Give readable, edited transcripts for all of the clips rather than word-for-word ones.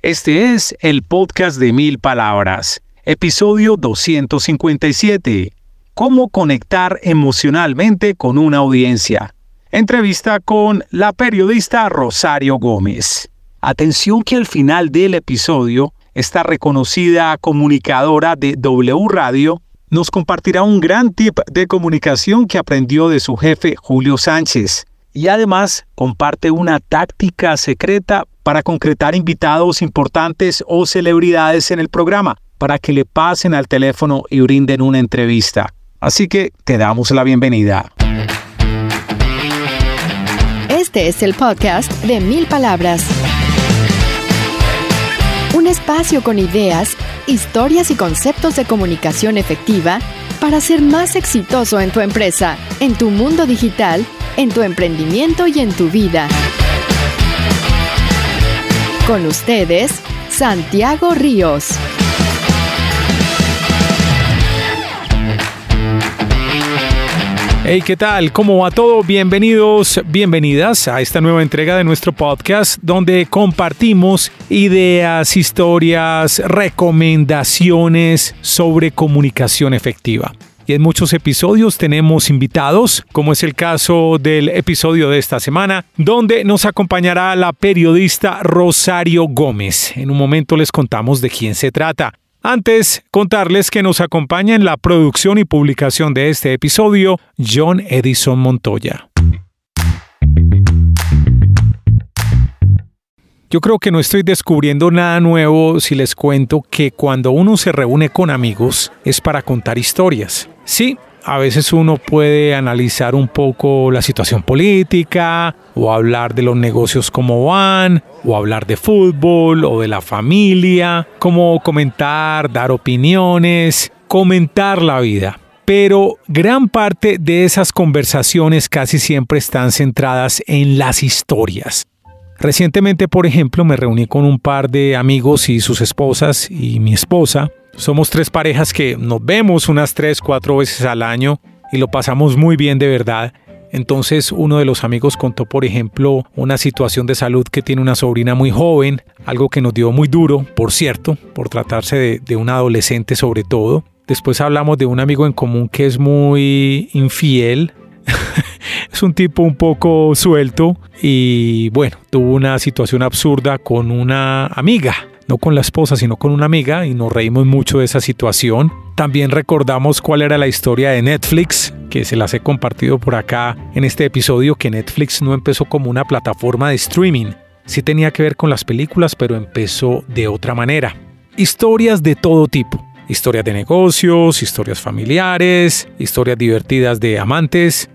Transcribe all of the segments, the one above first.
Este es el podcast de 1000 palabras, episodio 257. ¿Cómo conectar emocionalmente con una audiencia? Entrevista con la periodista Rosario Gómez. Atención que al final del episodio, esta reconocida comunicadora de W Radio nos compartirá un gran tip de comunicación que aprendió de su jefe Julio Sánchez. Y además comparte una táctica secreta para concretar invitados importantes o celebridades en el programa, para que le pasen al teléfono y brinden una entrevista. Así que te damos la bienvenida. Este es el podcast de 1000 palabras. Un espacio con ideas, historias y conceptos de comunicación efectiva para ser más exitoso en tu empresa, en tu mundo digital, en tu emprendimiento y en tu vida. Con ustedes, Santiago Ríos. Hey, ¿qué tal? ¿Cómo va todo? Bienvenidos, bienvenidas a esta nueva entrega de nuestro podcast donde compartimos ideas, historias, recomendaciones sobre comunicación efectiva. Y en muchos episodios tenemos invitados, como es el caso del episodio de esta semana, donde nos acompañará la periodista Rosario Gómez. En un momento les contamos de quién se trata. Antes, contarles que nos acompaña en la producción y publicación de este episodio, John Edison Montoya. Yo creo que no estoy descubriendo nada nuevo si les cuento que cuando uno se reúne con amigos es para contar historias. Sí, a veces uno puede analizar un poco la situación política, o hablar de los negocios cómo van, o hablar de fútbol, o de la familia, como comentar, dar opiniones, comentar la vida. Pero gran parte de esas conversaciones casi siempre están centradas en las historias. Recientemente, por ejemplo, me reuní con un par de amigos y sus esposas y mi esposa. Somos 3 parejas que nos vemos unas 3-4 veces al año y lo pasamos muy bien de verdad. Entonces uno de los amigos contó, por ejemplo, una situación de salud que tiene una sobrina muy joven, algo que nos dio muy duro, por cierto, por tratarse de un adolescente sobre todo. Después hablamos de un amigo en común que es muy infiel. Es un tipo un poco suelto y bueno, tuvo una situación absurda con una amiga. No con la esposa, sino con una amiga, y nos reímos mucho de esa situación. También recordamos cuál era la historia de Netflix, que se las he compartido por acá en este episodio, que Netflix no empezó como una plataforma de streaming. Sí tenía que ver con las películas, pero empezó de otra manera. Historias de todo tipo. Historias de negocios, historias familiares, historias divertidas de amantes.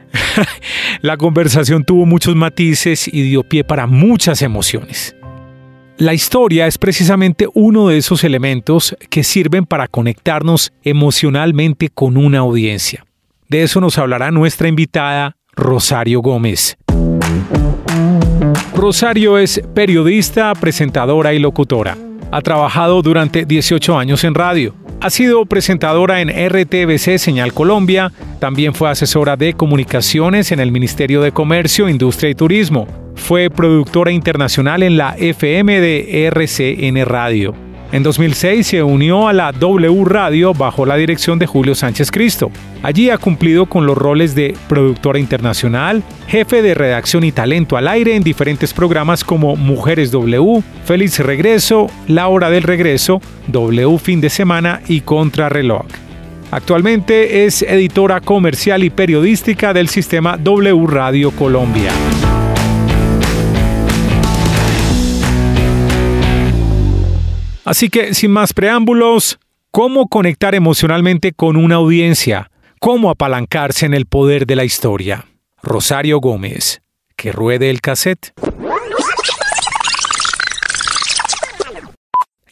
La conversación tuvo muchos matices y dio pie para muchas emociones. La historia es precisamente uno de esos elementos que sirven para conectarnos emocionalmente con una audiencia. De eso nos hablará nuestra invitada, Rosario Gómez. Rosario es periodista, presentadora y locutora. Ha trabajado durante 18 años en radio. Ha sido presentadora en RTVC Señal Colombia. También fue asesora de comunicaciones en el Ministerio de Comercio, Industria y Turismo. Fue productora internacional en la FM de RCN Radio. En 2006 se unió a la W Radio bajo la dirección de Julio Sánchez Cristo. Allí ha cumplido con los roles de productora internacional, jefe de redacción y talento al aire en diferentes programas como Mujeres W, Feliz Regreso, La Hora del Regreso, W Fin de Semana y Contrarreloj. Actualmente es editora comercial y periodística del sistema W Radio Colombia. Así que, sin más preámbulos, ¿cómo conectar emocionalmente con una audiencia? ¿Cómo apalancarse en el poder de la historia? Rosario Gómez, que ruede el cassette.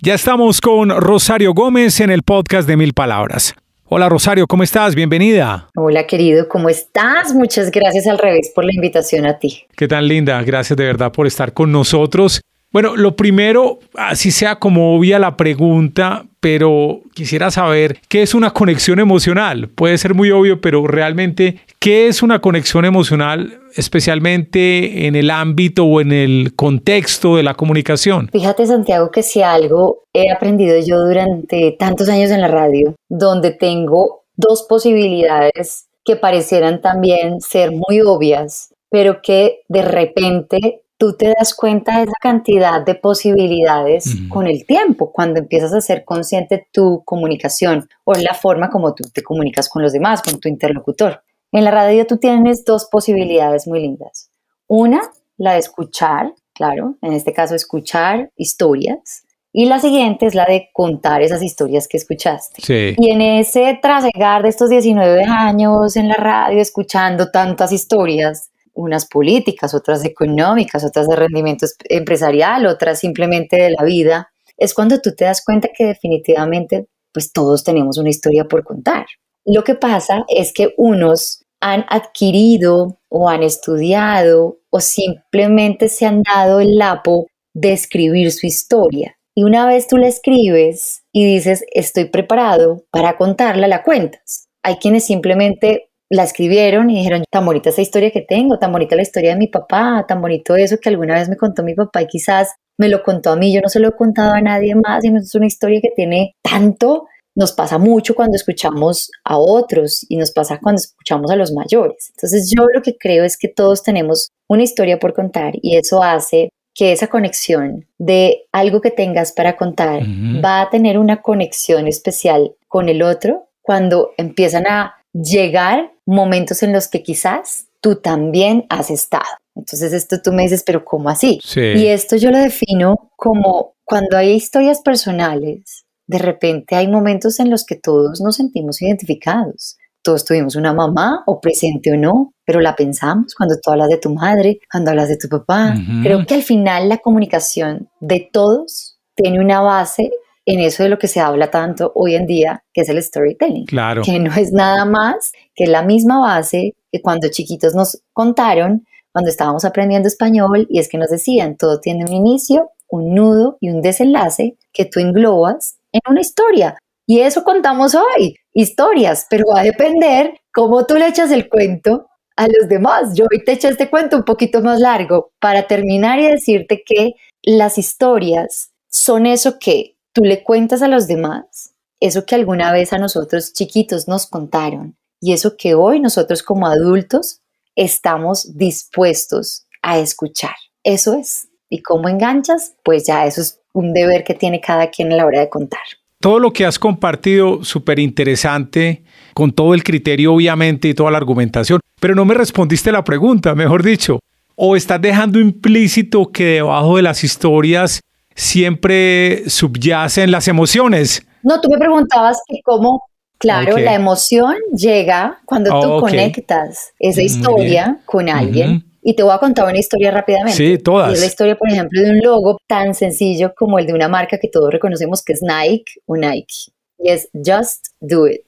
Ya estamos con Rosario Gómez en el podcast de 1000 palabras. Hola Rosario, ¿cómo estás? Bienvenida. Hola querido, ¿cómo estás? Muchas gracias al revés por la invitación a ti. ¿Qué tan linda? Gracias de verdad por estar con nosotros. Bueno, lo primero, así sea como obvia la pregunta, pero quisiera saber qué es una conexión emocional. Puede ser muy obvio, pero realmente, ¿qué es una conexión emocional especialmente en el ámbito o en el contexto de la comunicación? Fíjate, Santiago, que si algo he aprendido yo durante tantos años en la radio, donde tengo dos posibilidades que parecieran también ser muy obvias, pero que de repente tú te das cuenta de esa cantidad de posibilidades con el tiempo, cuando empiezas a ser consciente de tu comunicación o la forma como tú te comunicas con los demás, con tu interlocutor. En la radio tú tienes dos posibilidades muy lindas. Una, la de escuchar, claro, en este caso escuchar historias. Y la siguiente es la de contar esas historias que escuchaste. Sí. Y en ese trasegar de estos 19 años en la radio, escuchando tantas historias, unas políticas, otras económicas, otras de rendimiento empresarial, otras simplemente de la vida, es cuando tú te das cuenta que definitivamente pues todos tenemos una historia por contar. Lo que pasa es que unos han adquirido o han estudiado o simplemente se han dado el lapo de escribir su historia. Y una vez tú la escribes y dices, estoy preparado para contarla, la cuentas. Hay quienes simplemente la escribieron y dijeron, tan bonita esa historia que tengo, tan bonita la historia de mi papá, tan bonito eso que alguna vez me contó mi papá y quizás me lo contó a mí, yo no se lo he contado a nadie más, y no es una historia que tiene tanto. Nos pasa mucho cuando escuchamos a otros y nos pasa cuando escuchamos a los mayores. Entonces yo lo que creo es que todos tenemos una historia por contar y eso hace que esa conexión de algo que tengas para contar va a tener una conexión especial con el otro cuando empiezan a llegar momentos en los que quizás tú también has estado. Entonces esto tú me dices, pero ¿cómo así? Sí. Y esto yo lo defino como cuando hay historias personales, de repente hay momentos en los que todos nos sentimos identificados. Todos tuvimos una mamá, o presente o no, pero la pensamos cuando tú hablas de tu madre, cuando hablas de tu papá. Creo que al final la comunicación de todos tiene una base en eso de lo que se habla tanto hoy en día, que es el storytelling. Claro. Que no es nada más que la misma base que cuando chiquitos nos contaron, cuando estábamos aprendiendo español, y es que nos decían, todo tiene un inicio, un nudo y un desenlace que tú englobas en una historia. Y eso contamos hoy, historias, pero va a depender cómo tú le echas el cuento a los demás. Yo hoy te eché este cuento un poquito más largo para terminar y decirte que las historias son eso que tú le cuentas a los demás, eso que alguna vez a nosotros chiquitos nos contaron y eso que hoy nosotros como adultos estamos dispuestos a escuchar. Eso es. ¿Y cómo enganchas? Pues ya eso es un deber que tiene cada quien a la hora de contar. Todo lo que has compartido, súper interesante, con todo el criterio obviamente y toda la argumentación, pero no me respondiste la pregunta, mejor dicho, o estás dejando implícito que debajo de las historias siempre subyacen las emociones. No, tú me preguntabas que cómo, claro, la emoción llega cuando tú conectas esa historia con alguien. Y te voy a contar una historia rápidamente. Sí, todas. Y es la historia, por ejemplo, de un logo tan sencillo como el de una marca que todos reconocemos que es Nike o Nike. Y es Just Do It.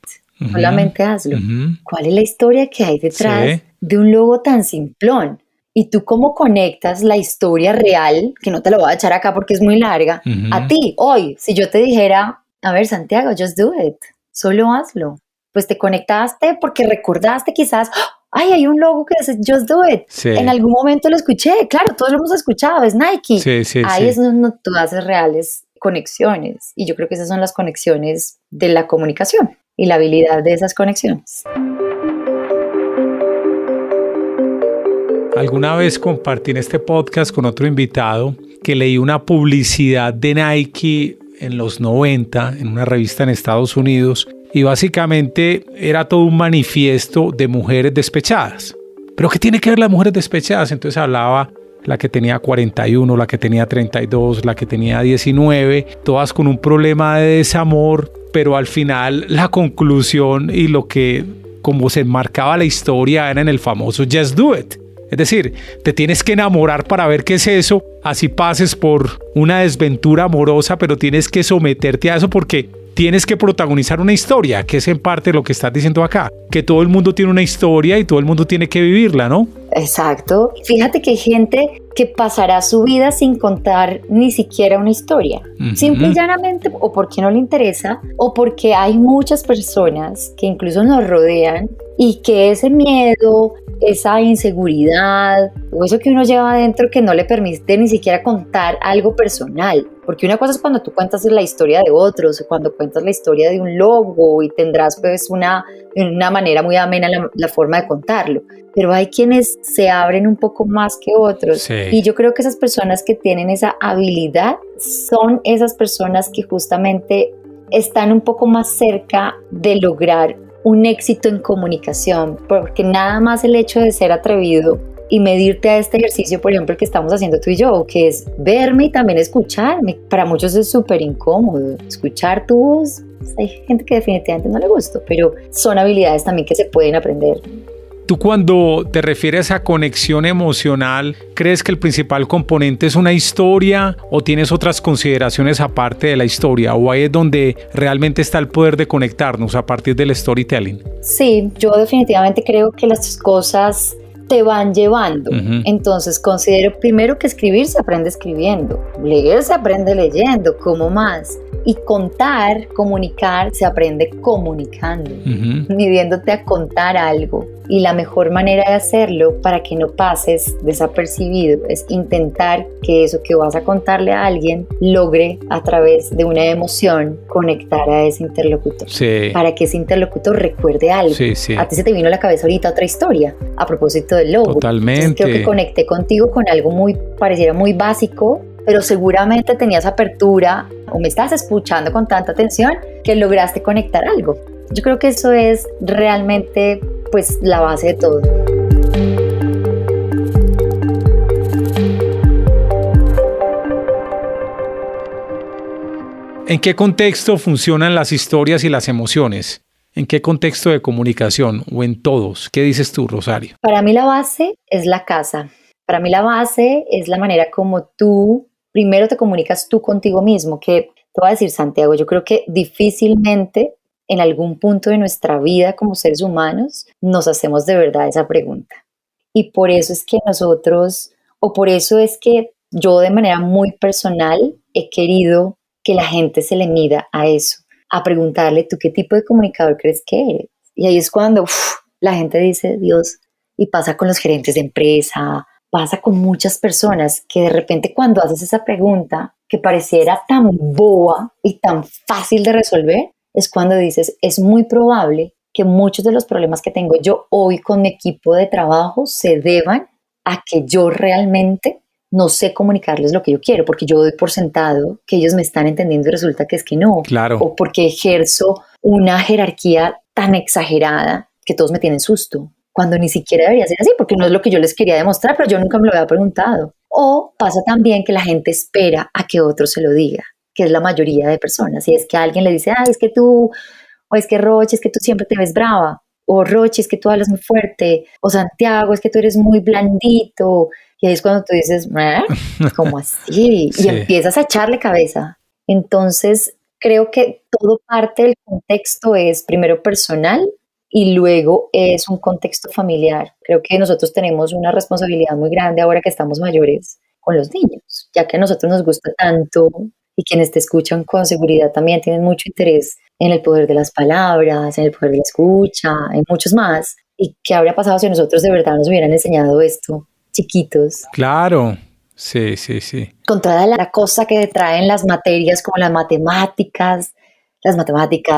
Solamente hazlo. ¿Cuál es la historia que hay detrás de un logo tan simplón? Y tú cómo conectas la historia real, que no te lo voy a echar acá porque es muy larga, a ti, hoy. Si yo te dijera, a ver, Santiago, just do it. Solo hazlo. Pues te conectaste porque recordaste quizás, ay, hay un logo que dice Just Do It. Sí. En algún momento lo escuché. Claro, todos lo hemos escuchado, es Nike. Ahí es donde tú haces reales conexiones. Y yo creo que esas son las conexiones de la comunicación y la habilidad de esas conexiones. Alguna vez compartí en este podcast con otro invitado que leí una publicidad de Nike en los 90 en una revista en Estados Unidos y básicamente era todo un manifiesto de mujeres despechadas. ¿Pero qué tiene que ver las mujeres despechadas? Entonces hablaba la que tenía 41, la que tenía 32, la que tenía 19, todas con un problema de desamor, pero al final la conclusión y lo que como se enmarcaba la historia era en el famoso Just Do It. Es decir, te tienes que enamorar para ver qué es eso, así pases por una desventura amorosa, pero tienes que someterte a eso porque tienes que protagonizar una historia, que es en parte lo que estás diciendo acá, que todo el mundo tiene una historia y todo el mundo tiene que vivirla, ¿no? Exacto. Fíjate que hay gente que pasará su vida sin contar ni siquiera una historia. Simple y llanamente, o porque no le interesa, o porque hay muchas personas que incluso nos rodean y que ese miedo esa inseguridad o eso que uno lleva adentro que no le permite ni siquiera contar algo personal. Porque una cosa es cuando tú cuentas la historia de otros, o cuando cuentas la historia de un logo y tendrás pues una manera muy amena la forma de contarlo. Pero hay quienes se abren un poco más que otros. Sí. Y yo creo que esas personas que tienen esa habilidad son esas personas que justamente están un poco más cerca de lograr un éxito en comunicación, porque nada más el hecho de ser atrevido y medirte a este ejercicio, por ejemplo, el que estamos haciendo tú y yo, que es verme y también escucharme. Para muchos es súper incómodo escuchar tu voz. Hay gente que definitivamente no le gusta, pero son habilidades también que se pueden aprender. Tú, cuando te refieres a conexión emocional, ¿crees que el principal componente es una historia o tienes otras consideraciones aparte de la historia? ¿O ahí es donde realmente está el poder de conectarnos a partir del storytelling? Sí, yo definitivamente creo que las cosas te van llevando. Entonces considero primero que escribir se aprende escribiendo, leer se aprende leyendo, ¿cómo más? Y contar, comunicar, se aprende comunicando, midiéndote a contar algo. Y la mejor manera de hacerlo para que no pases desapercibido es intentar que eso que vas a contarle a alguien logre a través de una emoción conectar a ese interlocutor. Sí. Para que ese interlocutor recuerde algo. Sí, sí. A ti se te vino a la cabeza ahorita otra historia a propósito del logo. Totalmente. Entonces creo que conecté contigo con algo pareciera muy básico, pero seguramente tenías apertura o me estás escuchando con tanta atención que lograste conectar algo. Yo creo que eso es realmente pues la base de todo. ¿En qué contexto funcionan las historias y las emociones? ¿En qué contexto de comunicación o en todos? ¿Qué dices tú, Rosario? Para mí la base es la casa. Para mí la base es la manera como tú primero te comunicas tú contigo mismo, que te voy a decir, Santiago, yo creo que difícilmente en algún punto de nuestra vida como seres humanos nos hacemos de verdad esa pregunta. Y por eso es que nosotros, o por eso es que yo de manera muy personal he querido que la gente se le mida a eso, a preguntarle, ¿tú qué tipo de comunicador crees que eres? Y ahí es cuando la gente dice, Dios, y pasa con los gerentes de empresa, pasa con muchas personas que de repente cuando haces esa pregunta que pareciera tan boba y tan fácil de resolver, es cuando dices, es muy probable que muchos de los problemas que tengo yo hoy con mi equipo de trabajo se deban a que yo realmente no sé comunicarles lo que yo quiero, porque yo doy por sentado que ellos me están entendiendo y resulta que es que no. Claro. O porque ejerzo una jerarquía tan exagerada que todos me tienen susto, cuando ni siquiera debería ser así, porque no es lo que yo les quería demostrar, pero yo nunca me lo había preguntado. O pasa también que la gente espera a que otro se lo diga, que es la mayoría de personas. Y es que alguien le dice, es que tú, o es que Roche, es que tú siempre te ves brava, o Roche, es que tú hablas muy fuerte, o Santiago, es que tú eres muy blandito. Y ahí es cuando tú dices, ¿cómo así? Sí. Y empiezas a echarle cabeza. Entonces, creo que todo parte del contexto es primero personal, y luego es un contexto familiar. Creo que nosotros tenemos una responsabilidad muy grande ahora que estamos mayores con los niños, ya que a nosotros nos gusta tanto y quienes te escuchan con seguridad también tienen mucho interés en el poder de las palabras, en el poder de la escucha, en muchos más. ¿Y qué habría pasado si nosotros de verdad nos hubieran enseñado esto, chiquitos? Claro, sí, sí, sí. Con toda la cosa que traen las materias como las matemáticas,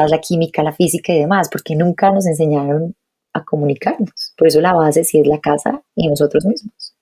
la química, la física y demás, porque nunca nos enseñaron a comunicarnos. Por eso la base sí es la casa y nosotros mismos.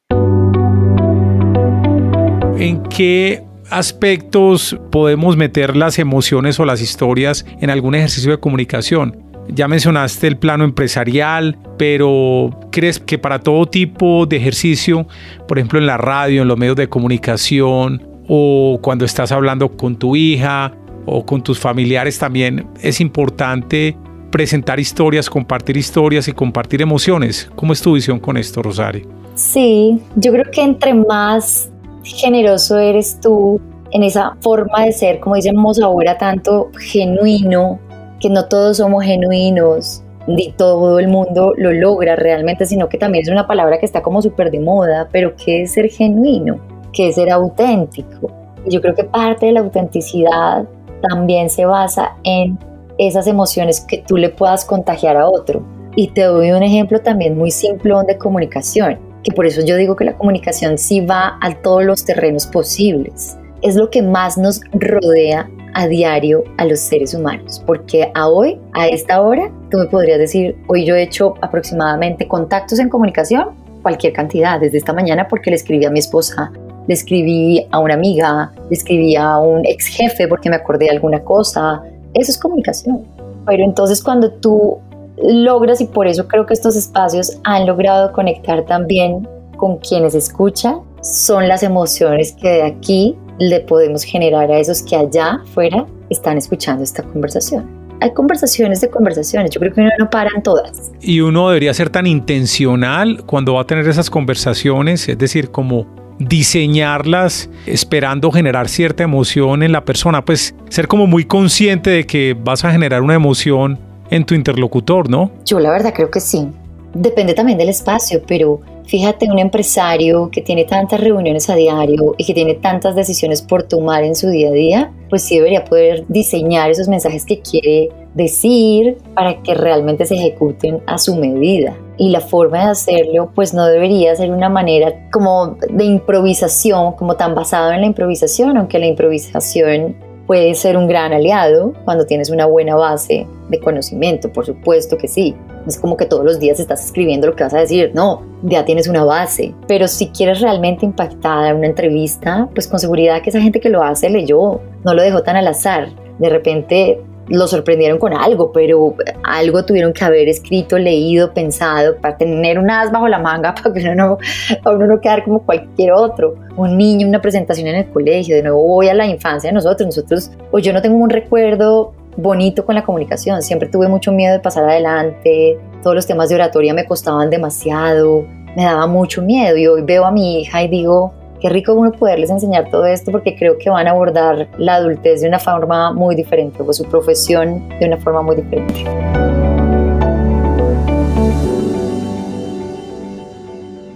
¿En qué aspectos podemos meter las emociones o las historias en algún ejercicio de comunicación? Ya mencionaste el plano empresarial, pero ¿crees que para todo tipo de ejercicio, por ejemplo en la radio, en los medios de comunicación o cuando estás hablando con tu hija o con tus familiares también es importante presentar historias, compartir historias y compartir emociones? ¿Cómo es tu visión con esto, Rosario? Sí, yo creo que entre más generoso eres tú en esa forma de ser, como decimos ahora, tanto genuino, que no todos somos genuinos, ni todo el mundo lo logra realmente, sino que también es una palabra que está como súper de moda, pero ¿qué es ser genuino? ¿Qué es ser auténtico? Y yo creo que parte de la autenticidad también se basa en esas emociones que tú le puedas contagiar a otro. Y te doy un ejemplo también muy simplón de comunicación, que por eso yo digo que la comunicación sí va a todos los terrenos posibles. Es lo que más nos rodea a diario a los seres humanos, porque a esta hora, tú me podrías decir, hoy yo he hecho aproximadamente contactos en comunicación, cualquier cantidad, desde esta mañana porque le escribí a mi esposa, le escribí a una amiga, le escribí a un ex jefe porque me acordé de alguna cosa. Eso es comunicación. Pero entonces cuando tú logras, y por eso creo que estos espacios han logrado conectar también con quienes escuchan, son las emociones que de aquí le podemos generar a esos que allá afuera están escuchando esta conversación. Hay conversaciones de conversaciones, yo creo que uno no para en todas. Y uno debería ser tan intencional cuando va a tener esas conversaciones, es decir, como diseñarlas esperando generar cierta emoción en la persona, pues ser como muy consciente de que vas a generar una emoción en tu interlocutor, ¿no? Yo la verdad creo que sí. Depende también del espacio, pero fíjate, un empresario que tiene tantas reuniones a diario y que tiene tantas decisiones por tomar en su día a día, pues sí debería poder diseñar esos mensajes que quiere decir para que realmente se ejecuten a su medida. Y la forma de hacerlo, pues no debería ser una manera como de improvisación, como tan basado en la improvisación, aunque la improvisación puede ser un gran aliado cuando tienes una buena base de conocimiento, por supuesto que sí. No es como que todos los días estás escribiendo lo que vas a decir, no, ya tienes una base. Pero si quieres realmente impactar en una entrevista, pues con seguridad que esa gente que lo hace leyó, no lo dejó tan al azar. De repente lo sorprendieron con algo, pero algo tuvieron que haber escrito, leído, pensado para tener un as bajo la manga para que uno no quedar como cualquier otro. Un niño, una presentación en el colegio, de nuevo voy a la infancia de nosotros, o yo no tengo un recuerdo bonito con la comunicación, siempre tuve mucho miedo de pasar adelante, todos los temas de oratoria me costaban demasiado, me daba mucho miedo y hoy veo a mi hija y digo, qué rico uno poderles enseñar todo esto porque creo que van a abordar la adultez de una forma muy diferente o su profesión de una forma muy diferente.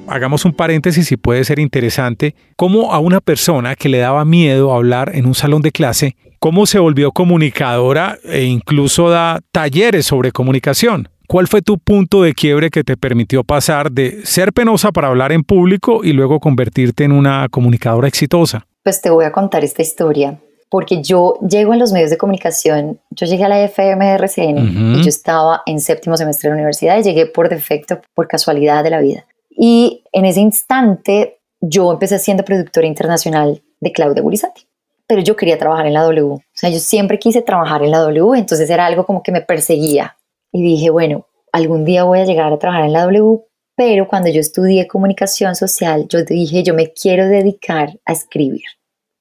Hagamos un paréntesis y puede ser interesante, cómo a una persona que le daba miedo hablar en un salón de clase, cómo se volvió comunicadora e incluso da talleres sobre comunicación. ¿Cuál fue tu punto de quiebre que te permitió pasar de ser penosa para hablar en público y luego convertirte en una comunicadora exitosa? Pues te voy a contar esta historia, porque yo llego a los medios de comunicación, yo llegué a la FM de RCN y yo estaba en 7º semestre de la universidad y llegué por defecto, por casualidad de la vida. Y en ese instante yo empecé siendo productora internacional de Claudia Gurizati, pero yo quería trabajar en la W. O sea, yo siempre quise trabajar en la W, entonces era algo como que me perseguía. Y dije, bueno, algún día voy a llegar a trabajar en la W, pero cuando yo estudié comunicación social, yo dije, yo me quiero dedicar a escribir.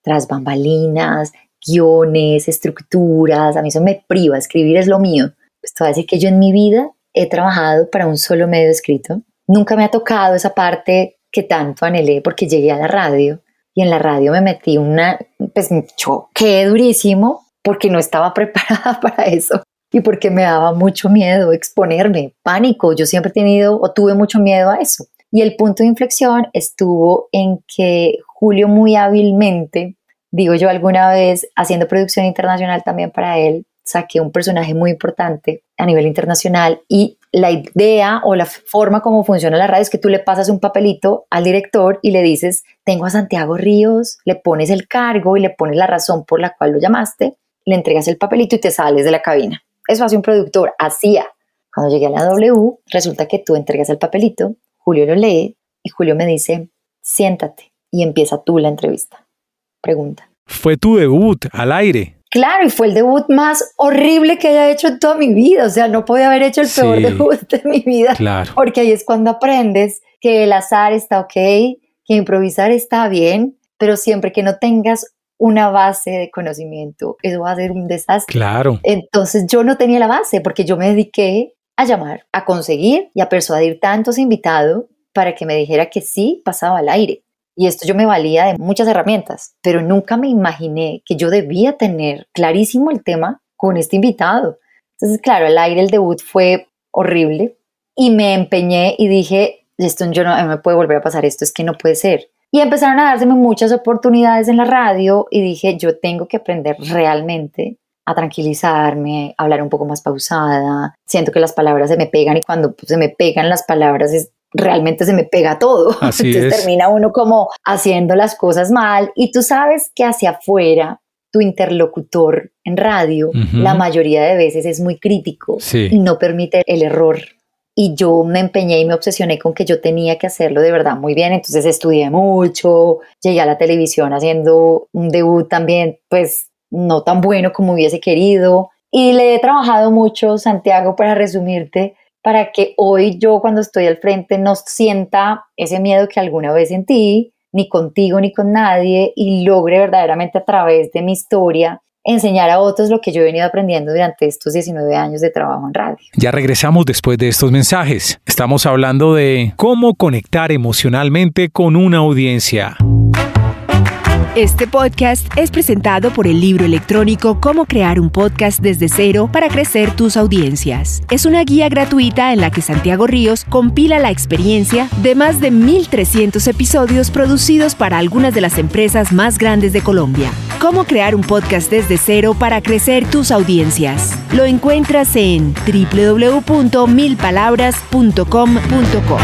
Tras bambalinas, guiones, estructuras, a mí eso me priva, escribir es lo mío. Pues te voy a decir que yo en mi vida he trabajado para un solo medio escrito. Nunca me ha tocado esa parte que tanto anhelé porque llegué a la radio y en la radio me metí pues me choqué durísimo porque no estaba preparada para eso y porque me daba mucho miedo exponerme, pánico. Yo siempre he tenido o tuve mucho miedo a eso. Y el punto de inflexión estuvo en que Julio muy hábilmente, digo yo alguna vez, haciendo producción internacional también para él, saqué un personaje muy importante a nivel internacional y la idea o la forma como funciona la radio es que tú le pasas un papelito al director y le dices, tengo a Santiago Ríos, le pones el cargo y le pones la razón por la cual lo llamaste, le entregas el papelito y te sales de la cabina. Eso hace un productor, hacía. Cuando llegué a la W, resulta que tú entregas el papelito, Julio lo lee y Julio me dice, siéntate y empieza tú la entrevista. Pregunta. Fue tu debut al aire. Claro, y fue el debut más horrible que haya hecho en toda mi vida. O sea, no podía haber hecho el peor debut de mi vida. Claro. Porque ahí es cuando aprendes que el azar está ok, que improvisar está bien, pero siempre que no tengas una base de conocimiento, eso va a ser un desastre. Claro. Entonces yo no tenía la base porque yo me dediqué a llamar, a conseguir y a persuadir tantos invitados para que me dijera que sí pasaba al aire. Y esto yo me valía de muchas herramientas, pero nunca me imaginé que yo debía tener clarísimo el tema con este invitado. Entonces, claro, al aire el debut fue horrible y me empeñé y dije, esto yo no me puede volver a pasar, esto es que no puede ser. Y empezaron a dárseme muchas oportunidades en la radio y dije, yo tengo que aprender realmente a tranquilizarme, a hablar un poco más pausada. Siento que las palabras se me pegan y cuando se me pegan las palabras realmente se me pega todo. Así Entonces termina uno como haciendo las cosas mal y tú sabes que hacia afuera tu interlocutor en radio la mayoría de veces es muy crítico y no permite el error. Y yo me empeñé y me obsesioné con que yo tenía que hacerlo de verdad muy bien. Entonces estudié mucho, llegué a la televisión haciendo un debut también, pues no tan bueno como hubiese querido. Y le he trabajado mucho, Santiago, para resumirte, para que hoy yo cuando estoy al frente no sienta ese miedo que alguna vez sentí, ni contigo ni con nadie, y logre verdaderamente a través de mi historia enseñar a otros lo que yo he venido aprendiendo durante estos 19 años de trabajo en radio. Ya regresamos después de estos mensajes. Estamos hablando de cómo conectar emocionalmente con una audiencia. Este podcast es presentado por el libro electrónico Cómo crear un podcast desde cero para crecer tus audiencias. Es una guía gratuita en la que Santiago Ríos compila la experiencia de más de 1,300 episodios producidos para algunas de las empresas más grandes de Colombia. Cómo crear un podcast desde cero para crecer tus audiencias. Lo encuentras en www.milpalabras.com.co.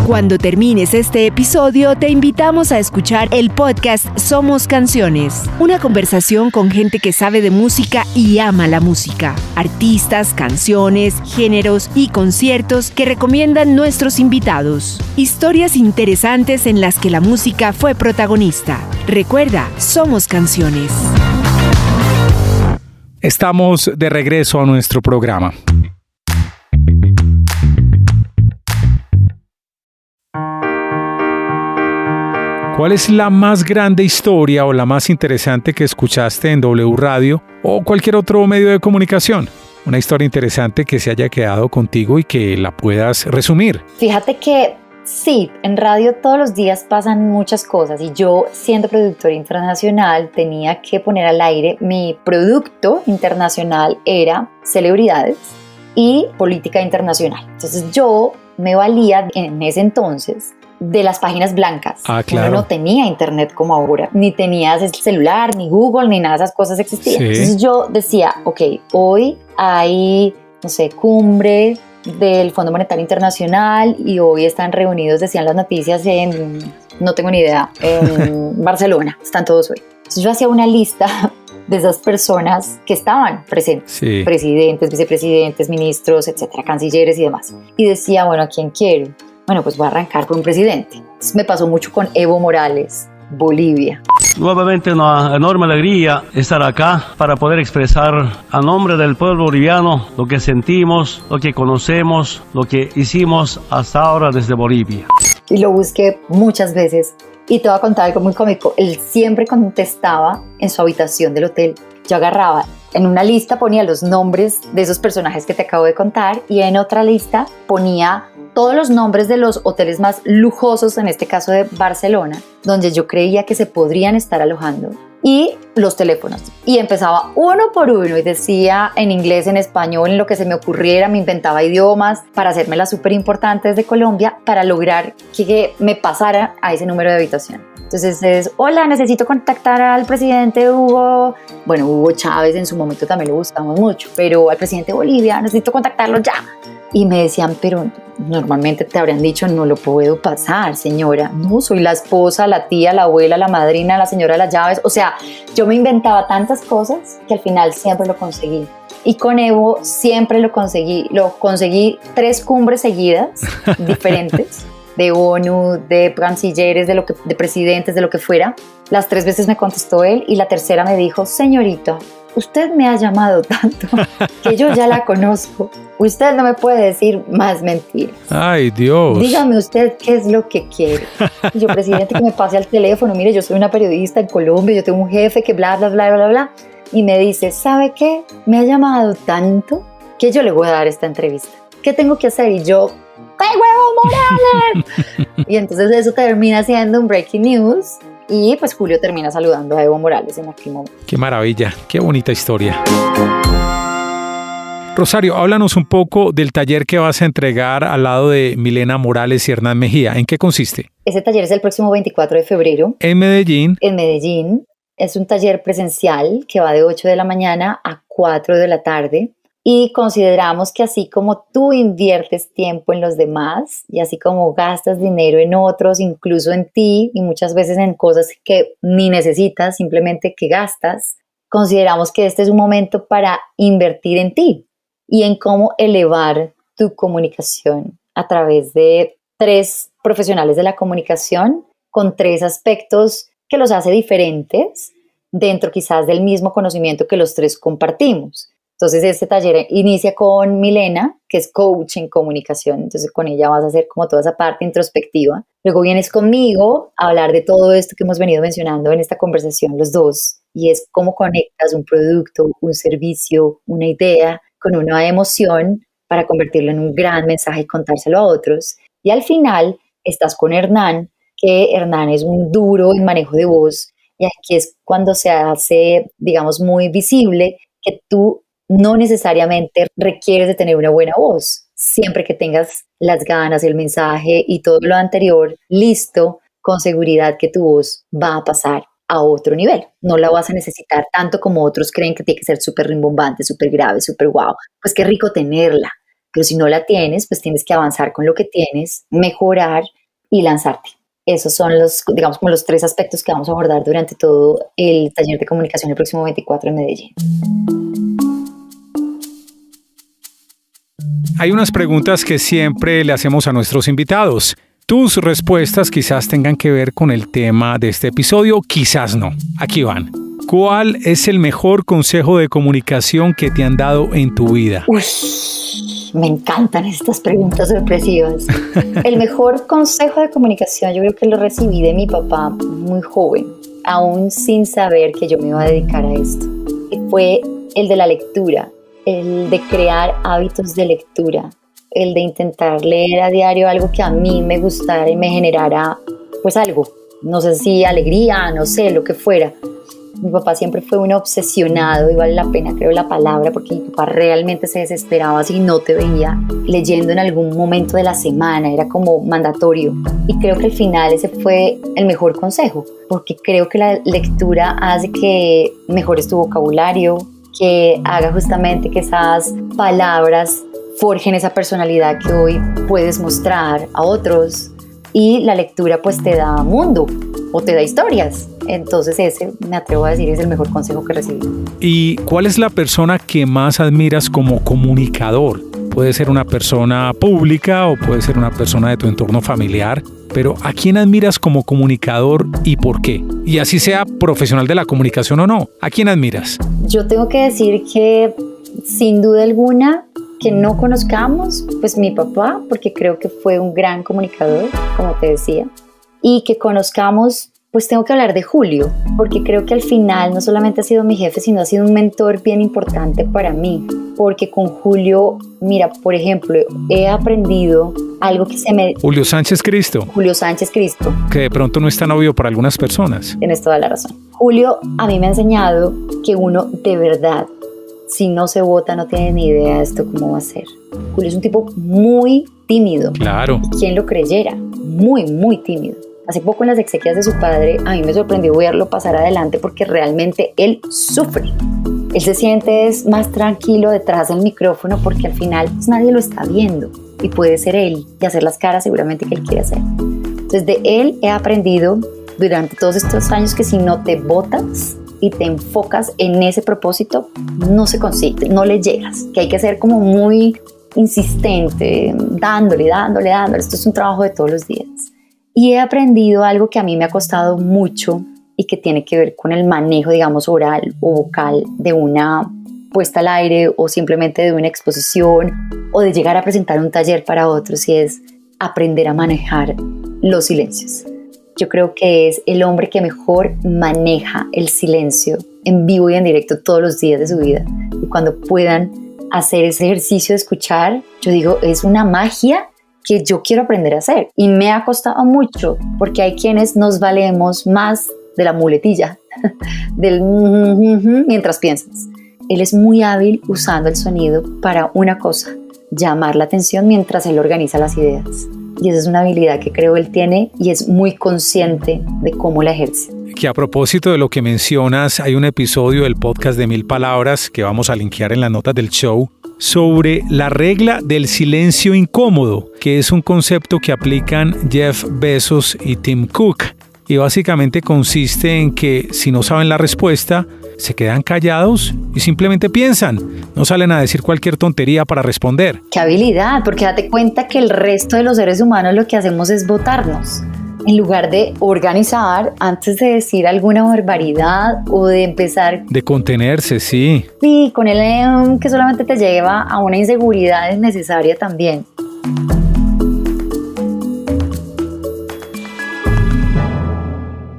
Cuando termines este episodio, te invitamos a escuchar el podcast Somos Canciones, una conversación con gente que sabe de música y ama la música, artistas, canciones, géneros y conciertos que recomiendan nuestros invitados, historias interesantes en las que la música fue protagonista. Recuerda, Somos Canciones. Estamos de regreso a nuestro programa. ¿Cuál es la más grande historia o la más interesante que escuchaste en W Radio o cualquier otro medio de comunicación? Una historia interesante que se haya quedado contigo y que la puedas resumir. Fíjate que sí, en radio todos los días pasan muchas cosas y yo, siendo productora internacional, tenía que poner al aire mi producto internacional era celebridades y política internacional. Entonces yo me valía en ese entonces de las páginas blancas. Claro. Uno no tenía internet como ahora, ni tenías el celular, ni Google, ni nada de esas cosas existían. Sí. Entonces yo decía, ok, hoy hay, no sé, cumbre del Fondo Monetario Internacional y hoy están reunidos, decían las noticias en, no tengo ni idea, en Barcelona, están todos hoy. Entonces yo hacía una lista de esas personas que estaban presentes, sí. Presidentes, vicepresidentes, ministros, etcétera, cancilleres y demás. Y decía, bueno, ¿a quién quiero? Bueno, pues voy a arrancar con un presidente. Entonces me pasó mucho con Evo Morales, Bolivia. Nuevamente una enorme alegría estar acá para poder expresar a nombre del pueblo boliviano lo que sentimos, lo que conocemos, lo que hicimos hasta ahora desde Bolivia. Y lo busqué muchas veces y te voy a contar algo muy cómico. Él siempre contestaba en su habitación del hotel. Yo agarraba, en una lista ponía los nombres de esos personajes que te acabo de contar y en otra lista ponía todos los nombres de los hoteles más lujosos, en este caso de Barcelona, donde yo creía que se podrían estar alojando, y los teléfonos. Y empezaba uno por uno y decía en inglés, en español, en lo que se me ocurriera, me inventaba idiomas para hacérmelas súper importantes de Colombia para lograr que me pasara a ese número de habitación. Entonces es, hola, necesito contactar al presidente Hugo Chávez, en su momento también lo buscamos mucho, pero al presidente de Bolivia, necesito contactarlo ya. Y me decían, pero normalmente te habrían dicho, no lo puedo pasar, señora. No, soy la esposa, la tía, la abuela, la madrina, la señora de las llaves. O sea, yo me inventaba tantas cosas que al final siempre lo conseguí. Y con Evo siempre lo conseguí. Lo conseguí 3 cumbres seguidas, diferentes, de ONU, de cancilleres, de presidentes, de lo que fuera. Las 3 veces me contestó él y la tercera me dijo, señorita, usted me ha llamado tanto que yo ya la conozco. Usted no me puede decir más mentiras. ¡Ay, Dios! Dígame usted qué es lo que quiere. Y yo, presidente, que me pase al teléfono. Mire, yo soy una periodista en Colombia, yo tengo un jefe que bla, bla, bla, bla, bla. Y me dice, ¿sabe qué? Me ha llamado tanto que yo le voy a dar esta entrevista. ¿Qué tengo que hacer? Y yo, ¡qué huevo, Morales! Y entonces eso termina siendo un breaking news. Y pues Julio termina saludando a Evo Morales en aquel momento. ¡Qué maravilla! ¡Qué bonita historia! Rosario, háblanos un poco del taller que vas a entregar al lado de Milena Morales y Hernán Mejía. ¿En qué consiste? Ese taller es el próximo 24 de febrero. ¿En Medellín? En Medellín. Es un taller presencial que va de 8 de la mañana a 4 de la tarde. Y consideramos que así como tú inviertes tiempo en los demás y así como gastas dinero en otros, incluso en ti y muchas veces en cosas que ni necesitas, simplemente que gastas, consideramos que este es un momento para invertir en ti y en cómo elevar tu comunicación a través de 3 profesionales de la comunicación con 3 aspectos que los hace diferentes dentro quizás del mismo conocimiento que los 3 compartimos. Entonces este taller inicia con Milena, que es coach en comunicación, entonces con ella vas a hacer como toda esa parte introspectiva. Luego vienes conmigo a hablar de todo esto que hemos venido mencionando en esta conversación los dos, y es cómo conectas un producto, un servicio, una idea con una emoción para convertirlo en un gran mensaje y contárselo a otros. Y al final estás con Hernán, que Hernán es un duro en manejo de voz, y aquí es cuando se hace, digamos, muy visible que tú no necesariamente requieres de tener una buena voz. Siempre que tengas las ganas, el mensaje y todo lo anterior listo, con seguridad que tu voz va a pasar a otro nivel. No la vas a necesitar tanto como otros creen que tiene que ser súper rimbombante, súper grave, súper guau. Pues qué rico tenerla. Pero si no la tienes, pues tienes que avanzar con lo que tienes, mejorar y lanzarte. Esos son los, digamos, como los 3 aspectos que vamos a abordar durante todo el taller de comunicación el próximo 24 en Medellín. Hay unas preguntas que siempre le hacemos a nuestros invitados. Tus respuestas quizás tengan que ver con el tema de este episodio, quizás no. Aquí van. ¿Cuál es el mejor consejo de comunicación que te han dado en tu vida? Uy, me encantan estas preguntas sorpresivas. El mejor consejo de comunicación yo creo que lo recibí de mi papá muy joven, aún sin saber que yo me iba a dedicar a esto. Y fue el de la lectura. El de crear hábitos de lectura, el de intentar leer a diario algo que a mí me gustara y me generara pues algo, no sé si alegría, no sé, lo que fuera. Mi papá siempre fue un obsesionado y vale la pena, creo, la palabra, porque mi papá realmente se desesperaba si no te veía leyendo en algún momento de la semana, era como mandatorio. Y creo que al final ese fue el mejor consejo, porque creo que la lectura hace que mejores tu vocabulario, que haga justamente que esas palabras forjen esa personalidad que hoy puedes mostrar a otros, y la lectura pues te da mundo o te da historias. Entonces ese, me atrevo a decir, es el mejor consejo que recibí. ¿Y cuál es la persona que más admiras como comunicador? Puede ser una persona pública o puede ser una persona de tu entorno familiar, pero ¿a quién admiras como comunicador y por qué? Y así sea profesional de la comunicación o no, ¿a quién admiras? Yo tengo que decir que sin duda alguna que no conozcamos, pues mi papá, porque creo que fue un gran comunicador, como te decía, y que conozcamos, pues tengo que hablar de Julio, porque creo que al final no solamente ha sido mi jefe, sino ha sido un mentor bien importante para mí, porque con Julio, mira, por ejemplo, he aprendido algo que se me... Julio Sánchez Cristo. Julio Sánchez Cristo. Que de pronto no es tan obvio para algunas personas. Tienes toda la razón. Julio a mí me ha enseñado que uno de verdad, si no se vota, no tiene ni idea de esto cómo va a ser. Julio es un tipo muy tímido. Claro. ¿Quién lo creyera? Muy, muy tímido. Hace poco en las exequias de su padre, a mí me sorprendió verlo pasar adelante porque realmente él sufre. Él se siente más tranquilo detrás del micrófono porque al final pues, nadie lo está viendo y puede ser él y hacer las caras seguramente que él quiere hacer. Entonces de él he aprendido durante todos estos años que si no te votas y te enfocas en ese propósito, no se consigue, no le llegas, que hay que ser como muy insistente, dándole. Esto es un trabajo de todos los días. Y he aprendido algo que a mí me ha costado mucho y que tiene que ver con el manejo, digamos, oral o vocal de una puesta al aire o simplemente de una exposición o de llegar a presentar un taller para otros, y es aprender a manejar los silencios. Yo creo que es el hombre que mejor maneja el silencio en vivo y en directo todos los días de su vida. Y cuando puedan hacer ese ejercicio de escuchar, yo digo, es una magia que yo quiero aprender a hacer. Y me ha costado mucho, porque hay quienes nos valemos más de la muletilla, del mientras piensas. Él es muy hábil usando el sonido para una cosa, llamar la atención mientras él organiza las ideas. Y esa es una habilidad que creo él tiene y es muy consciente de cómo la ejerce. Que a propósito de lo que mencionas, hay un episodio del podcast de 1000 Palabras que vamos a linkear en las notas del show sobre la regla del silencio incómodo, que es un concepto que aplican Jeff Bezos y Tim Cook. Y básicamente consiste en que si no saben la respuesta, se quedan callados y simplemente piensan. No salen a decir cualquier tontería para responder. ¡Qué habilidad! Porque date cuenta que el resto de los seres humanos lo que hacemos es botarnos. En lugar de organizar antes de decir alguna barbaridad o de empezar... De contenerse, sí. Sí, con el que solamente te lleva a una inseguridad innecesaria también.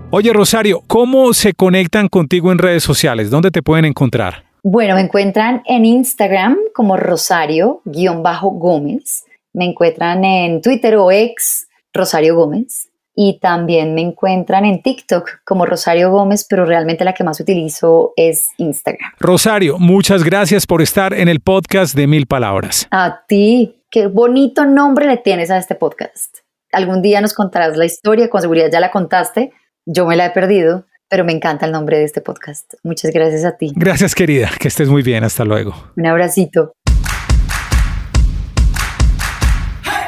Oye, Rosario, ¿cómo se conectan contigo en redes sociales? ¿Dónde te pueden encontrar? Bueno, me encuentran en Instagram como Rosario_Gómez. Me encuentran en Twitter o X, Rosario Gómez. Y también me encuentran en TikTok como Rosario Gómez, pero realmente la que más utilizo es Instagram. Rosario, muchas gracias por estar en el podcast de 1000 Palabras. A ti, qué bonito nombre le tienes a este podcast. Algún día nos contarás la historia, con seguridad ya la contaste. Yo me la he perdido, pero me encanta el nombre de este podcast. Muchas gracias a ti. Gracias, querida. Que estés muy bien. Hasta luego. Un abracito.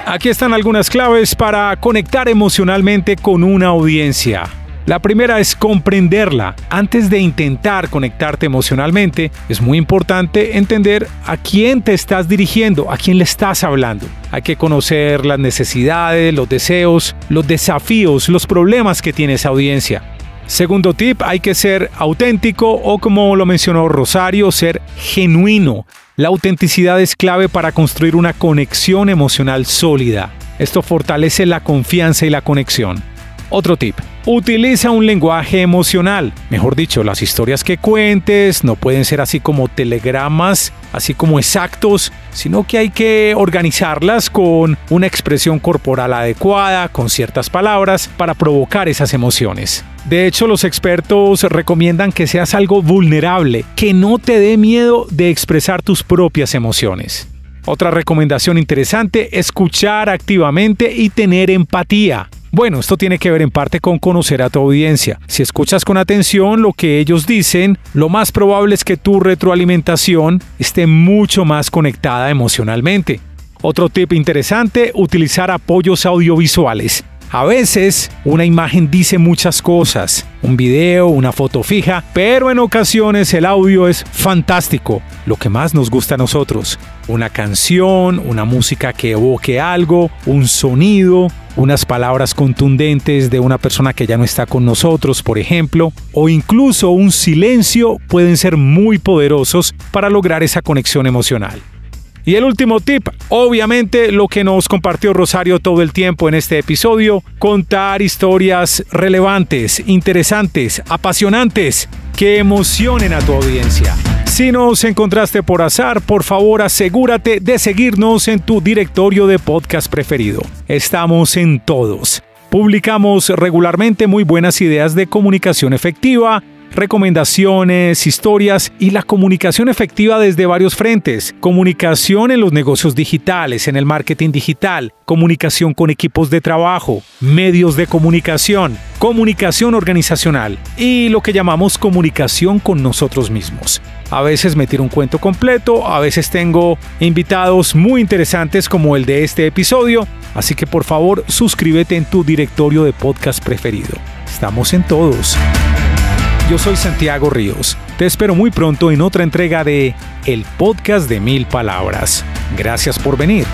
Aquí están algunas claves para conectar emocionalmente con una audiencia. La primera es comprenderla. Antes de intentar conectarte emocionalmente, es muy importante entender a quién te estás dirigiendo, a quién le estás hablando. Hay que conocer las necesidades, los deseos, los desafíos, los problemas que tiene esa audiencia. Segundo tip, hay que ser auténtico o, como lo mencionó Rosario, ser genuino. La autenticidad es clave para construir una conexión emocional sólida. Esto fortalece la confianza y la conexión. Otro tip, utiliza un lenguaje emocional. Mejor dicho, las historias que cuentes no pueden ser así como telegramas, así como exactos, sino que hay que organizarlas con una expresión corporal adecuada, con ciertas palabras, para provocar esas emociones. De hecho, los expertos recomiendan que seas algo vulnerable, que no te dé miedo de expresar tus propias emociones. Otra recomendación interesante, escuchar activamente y tener empatía. Bueno, esto tiene que ver en parte con conocer a tu audiencia. Si escuchas con atención lo que ellos dicen, lo más probable es que tu retroalimentación esté mucho más conectada emocionalmente. Otro tip interesante, utilizar apoyos audiovisuales. A veces, una imagen dice muchas cosas, un video, una foto fija, pero en ocasiones el audio es fantástico, lo que más nos gusta a nosotros. Una canción, una música que evoque algo, un sonido, unas palabras contundentes de una persona que ya no está con nosotros, por ejemplo, o incluso un silencio pueden ser muy poderosos para lograr esa conexión emocional. Y el último tip, obviamente lo que nos compartió Rosario todo el tiempo en este episodio, contar historias relevantes, interesantes, apasionantes, que emocionen a tu audiencia. Si nos encontraste por azar, por favor asegúrate de seguirnos en tu directorio de podcast preferido. Estamos en todos. Publicamos regularmente muy buenas ideas de comunicación efectiva, recomendaciones, historias y la comunicación efectiva desde varios frentes. Comunicación en los negocios digitales, en el marketing digital, comunicación con equipos de trabajo, medios de comunicación, comunicación organizacional y lo que llamamos comunicación con nosotros mismos. A veces me tiro un cuento completo, a veces tengo invitados muy interesantes como el de este episodio, así que por favor suscríbete en tu directorio de podcast preferido. Estamos en todos. Yo soy Santiago Ríos. Te espero muy pronto en otra entrega de El Podcast de 1000 Palabras. Gracias por venir.